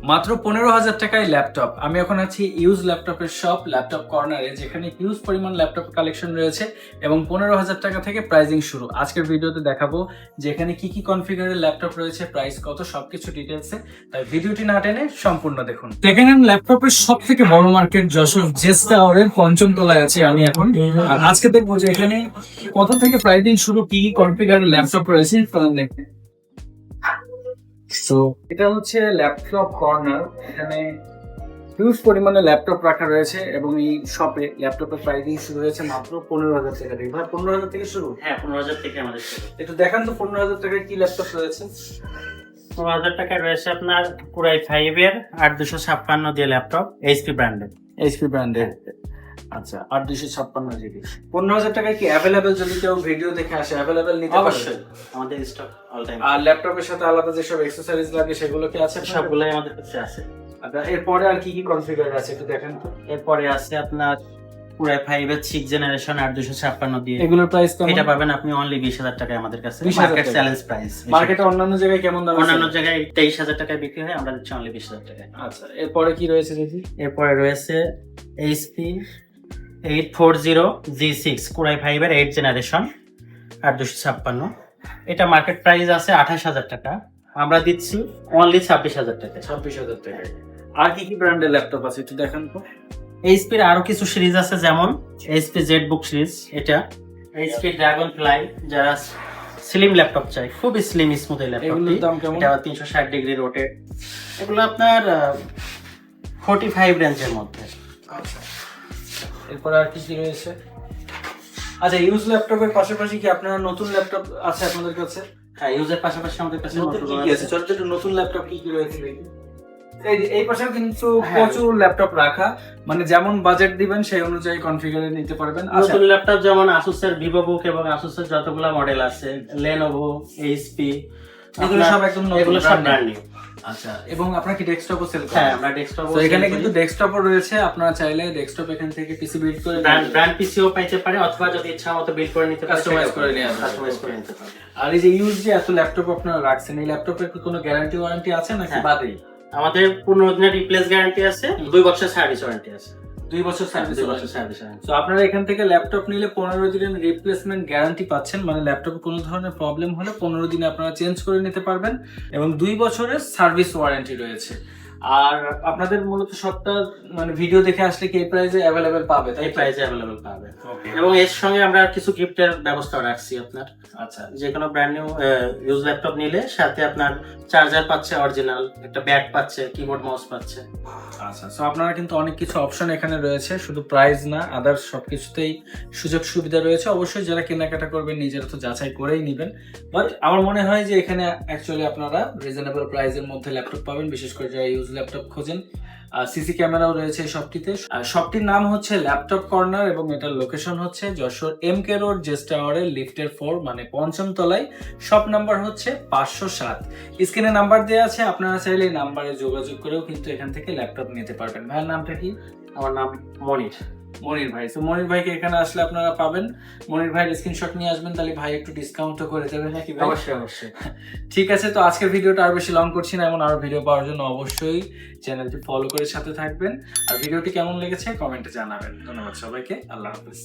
মাত্র 15,000 টাকায় ল্যাপটপ। আমি এখন আছি ইউজ ল্যাপটপের শপ ল্যাপটপ কর্নারে, যেখানে হিউজ পরিমাণ ল্যাপটপ কালেকশন রয়েছে এবং 15,000 টাকা থেকে প্রাইজিং শুরু। আজকের ভিডিওতে দেখাবো যে এখানে কি কি কনফিগারের ল্যাপটপ রয়েছে, প্রাইস কত, সবকিছু ডিটেলসে। তাই ভিডিওটি না টেনে সম্পূর্ণ দেখুন। সেকেন্ড হ্যান্ড ল্যাপটপের সব থেকে বড় মার্কেট যশোর জেস টাওয়ারের পঞ্চম তলায় আছি আমি এখন। আর আজকে দেখবো যে এখানে কত থেকে প্রাইজিং শুরু, কি কি কনফিগারের ল্যাপটপ রয়েছে দেখতে। তো এটা হচ্ছে ল্যাপটপ কর্নার। এখানে হিউজ পরিমাণে ল্যাপটপ রাখা রয়েছে এবং এই শপে ল্যাপটপের প্রাইসিং শুরু হয়েছে মাত্র 15,000 টাকা থেকে। ভাই 15,000 থেকে শুরু? হ্যাঁ, 15,000 থেকে আমাদের শুরু। একটু দেখান তো 15,000 টাকায় কি ল্যাপটপ রয়েছে। 15,000 টাকায় রয়েছে আপনার Core i5 এর 8256 দিয়ে ল্যাপটপ, এইচপি ব্র্যান্ডের। এইচপি ব্র্যান্ডের। আচ্ছা, 8256 জিবি। 15,000 টাকায় কি অ্যাভেলেবেল, যদি কেউ ভিডিও দেখে আসে অ্যাভেলেবেল নিতে পারবে? অবশ্যই, আমাদের স্টক অল টাইম। আর ল্যাপটপের সাথে আলাদা যেসব অ্যাকসেসরিজ লাগে সেগুলো কি আছে? সবগুলোই আমাদের কাছে আছে। আচ্ছা, এরপরে আর কি কি কনফিগার আছে একটু দেখেন তো। এরপরে আছে আপনার Core i5 এর 6th জেনারেশন 8256 দিয়ে। এগুলোর প্রাইস কেমন? এটা পাবেন আপনি অনলি 20,000 টাকায় আমাদের কাছে। 20,000 মার্কেট টাকা। Challenge price. মার্কেটে অন্যান্য জায়গায় কেমন দাম আছে? অন্যান্য জায়গায় 23,000 টাকায় বিক্রি হয়, আমরা দিচ্ছি অনলি 20,000 টাকায়। আচ্ছা, এরপরে কি রয়েছে দেখি। এরপরে রয়েছে HP 840 G6 Core i5 এর 8th জেনারেশন 8256। এটা মার্কেট প্রাইস আছে 28,000 টাকা, আমরা দিচ্ছি অনলি 26,000 টাকা। 26,000 টাকায়। আর কি কি ব্র্যান্ডের ল্যাপটপ আছে একটু দেখান তো। HP এর আরো কিছু সিরিজ আছে, যেমন HP ZBook সিরিজ, এটা HP Dragonfly, যারা স্লিম ল্যাপটপ চাই, খুবই স্লিম স্মুথ এই ল্যাপটপটি। এগুলোর দাম কেমন? এটা 360 ডিগ্রি রোটেট। এগুলো আপনার 45 রেঞ্জের মধ্যে। আচ্ছা, এরপর আর কি কি রয়েছে? আচ্ছা, ইউজ ল্যাপটপের পাশাপাশি কি আপনারা নতুন ল্যাপটপ আছে আপনাদের কাছে? হ্যাঁ, ইউজের পাশাপাশি আমাদের কাছে নতুন কি কি আছে? ছোট ছোট নতুন ল্যাপটপ কি কি রয়েছে দেখি। এই পাশেও কিন্তু হ্যাঁ। প্রচুর ল্যাপটপ রাখা, মানে যেমন বাজেট দিবেন সেই অনুযায়ী কনফিগারে নিতে পারবেন। আচ্ছা, নতুন ল্যাপটপ যেমন Asus এর VivoBook এবং Asus এর যতগুলো মডেল আছে, Lenovo, HP, এগুলো সব একদম নতুন, এগুলো সব brand new। Brand new. আচ্ছা, এবং আপনারা কি ডেস্কটপও সেল করেন? হ্যাঁ, আমরা ডেস্কটপ। তো এখানে কিন্তু ডেস্কটপও রয়েছে, আপনারা চাইলে ডেস্কটপ এখান থেকে পিসি বিল্ড করে ব্র্যান্ড পিসিও পাইতে পারে, অথবা যদি ইচ্ছা মতো বিল্ড করে নিতে পারে, কাস্টমাইজ করে নিতে পারে। কাস্টমাইজ করে নিতে পারে। আর এই যে ইউজ যে এত ল্যাপটপ আপনারা রাখছেন, এই ল্যাপটপের কি কোনো গ্যারান্টি ওয়ারেন্টি আছে নাকি হ্যাঁ। বাদেই? আমাদের 15 দিনের রিপ্লেস গ্যারান্টি আছে, 2 বছর সার্ভিস ওয়ারেন্টি আছে। 2 বছর সার্ভিস 2 বছর ওয়ারেন্টি। Service warranty. তো আপনারা এখান থেকে ল্যাপটপ নিলে 15 দিনের রিপ্লেসমেন্ট গ্যারান্টি পাচ্ছেন, মানে ল্যাপটপে কোনো ধরনের প্রবলেম হলে 15 দিনে আপনারা চেঞ্জ করে নিতে পারবেন এবং 2 বছরের সার্ভিস ওয়ারেন্টি রয়েছে। আর আপনাদের মূলত সবটা মানে ভিডিও দেখে আসলে কি এই প্রাইসে অ্যাভেলেবেল পাবে? তাই এই প্রাইসে অ্যাভেলেবল পাবে। Okay. এবং এর সঙ্গে আমরা কিছু গিফটের ব্যবস্থা রাখছি আপনার। আচ্ছা, যে কোনো ব্র্যান্ড নিউ ইউজ ল্যাপটপ নিলে সাথে আপনার চার্জার পাচ্ছে অরিজিনাল, একটা ব্যাগ পাচ্ছে, কিবোর্ড মাউস পাচ্ছে। আচ্ছা। সো আপনারা কিন্তু অনেক কিছু অপশন এখানে রয়েছে, শুধু প্রাইস না, আদার্স সবকিছুতেই সুযোগ সুবিধা রয়েছে। অবশ্যই যারা কেনাকাটা করবেন নিজেরা তো যাচাই করেই নেবেন, বাট আমার মনে হয় যে এখানে অ্যাকচুয়ালি আপনারা রিজনেবল প্রাইসের মধ্যে ল্যাপটপ পাবেন, বিশেষ করে যারা ইউজ ল্যাপটপ খোঁজেন। সিসি ক্যামেরাও রয়েছে এই শপটিতে। শপটির নাম হচ্ছে ল্যাপটপ কর্নার এবং এটার লোকেশন হচ্ছে যশোর MK রোড জেস টাওয়ারের লিফটের 4 মানে পঞ্চম তলায়। শপ নাম্বার হচ্ছে 507। স্ক্রিনে নাম্বার দেওয়া আছে, আপনারা চাইলে এই নাম্বারে যোগাযোগ করেও কিন্তু এখান থেকে ল্যাপটপ নিতে পারবেন। ভাইয়ের নামটা কি? আমার নাম মনির। মনির ভাই। তো মনির ভাইকে এখানে আসলে আপনারা পাবেন। মনির ভাইয়ের স্ক্রিনশট নিয়ে আসবেন, তাহলে ভাই একটু ডিসকাউন্টও করে দেবে নাকি ভাই? অবশ্যই অবশ্যই। ঠিক আছে, তো আজকের ভিডিওটা আর বেশি লং করছি না, এমন আরো ভিডিও পাওয়ার জন্য অবশ্যই চ্যানেলটি ফলো করে সাথে থাকবেন। আর ভিডিওটি কেমন লেগেছে কমেন্টে জানাবেন। ধন্যবাদ সবাইকে, আল্লাহ হাফেজ।